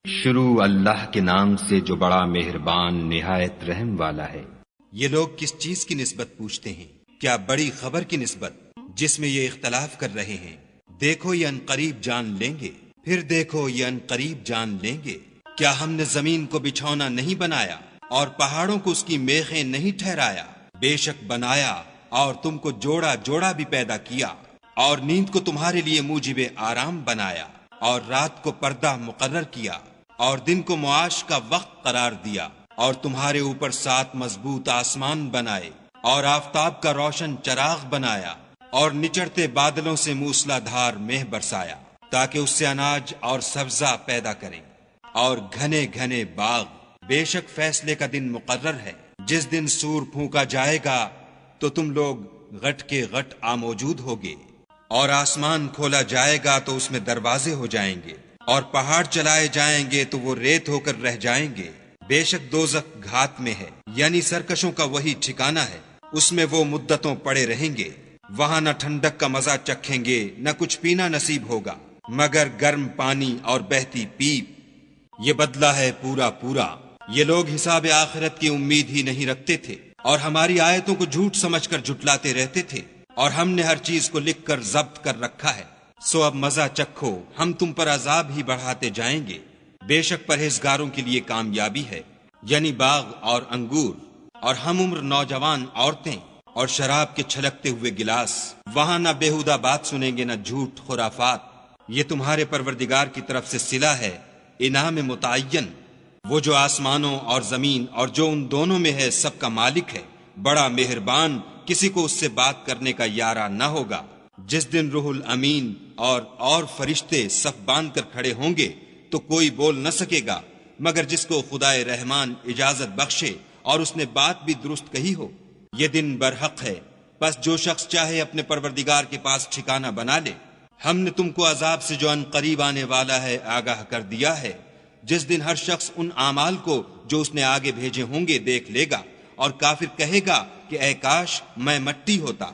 شروع اللہ کے نام سے جو بڑا مہربان نہایت رحم والا ہے۔ یہ لوگ کس چیز کی نسبت پوچھتے ہیں؟ کیا بڑی خبر کی نسبت جس میں یہ اختلاف کر رہے ہیں؟ دیکھو یہ انقریب جان لیں گے، پھر دیکھو یہ انقریب جان لیں گے۔ کیا ہم نے زمین کو بچھونا نہیں بنایا اور پہاڑوں کو اس کی میخیں نہیں ٹھہرایا؟ بے شک بنایا اور تم کو جوڑا جوڑا بھی پیدا کیا، اور نیند کو تمہارے لیے موجب آرام بنایا، اور رات کو پردہ مقرر کیا، اور دن کو معاش کا وقت قرار دیا، اور تمہارے اوپر 7 مضبوط آسمان بنائے، اور آفتاب کا روشن چراغ بنایا، اور نچڑتے بادلوں سے موسلا دھار مہ برسایا، تاکہ اس سے اناج اور سبزہ پیدا کریں، اور گھنے گھنے باغ۔ بے شک فیصلے کا دن مقرر ہے، جس دن سور پھونکا جائے گا تو تم لوگ غٹ کے غٹ موجود ہوگے، اور آسمان کھولا جائے گا تو اس میں دروازے ہو جائیں گے، اور پہاڑ چلائے جائیں گے تو وہ ریت ہو کر رہ جائیں گے۔ بے شک دوزخ گھات میں ہے، یعنی سرکشوں کا وہی ٹھکانہ ہے، اس میں وہ مدتوں پڑے رہیں گے۔ وہاں نہ ٹھنڈک کا مزہ چکھیں گے، نہ کچھ پینا نصیب ہوگا مگر گرم پانی اور بہتی پیپ۔ یہ بدلہ ہے پورا پورا۔ یہ لوگ حساب آخرت کی امید ہی نہیں رکھتے تھے، اور ہماری آیتوں کو جھوٹ سمجھ کر جھٹلاتے رہتے تھے، اور ہم نے ہر چیز کو لکھ کر ضبط کر رکھا ہے۔ سو اب مزہ چکھو، ہم تم پر عذاب ہی بڑھاتے جائیں گے۔ بے شک پرہیزگاروں کے لیے کامیابی ہے، یعنی باغ اور انگور، اور ہم عمر نوجوان عورتیں، اور شراب کے چھلکتے ہوئے گلاس۔ وہاں نہ بیہودہ بات سنیں گے، نہ جھوٹ خرافات۔ یہ تمہارے پروردگار کی طرف سے صلہ ہے، انعام متعین، وہ جو آسمانوں اور زمین اور جو ان دونوں میں ہے سب کا مالک ہے، بڑا مہربان، کسی کو اس سے بات کرنے کا یارہ نہ ہوگا۔ جس دن روح الامین اور فرشتے صف باندھ کر کھڑے ہوں گے تو کوئی بول نہ سکے گا مگر جس کو خدائے رحمان اجازت بخشے اور اس نے بات بھی درست کہی ہو۔ یہ دن برحق ہے، بس جو شخص چاہے اپنے پروردگار کے پاس ٹھکانہ بنا لے۔ ہم نے تم کو عذاب سے جو ان قریب آنے والا ہے آگاہ کر دیا ہے، جس دن ہر شخص ان اعمال کو جو اس نے آگے بھیجے ہوں گے دیکھ لے گا، اور کافر کہے گا کہ اے کاش میں مٹی ہوتا۔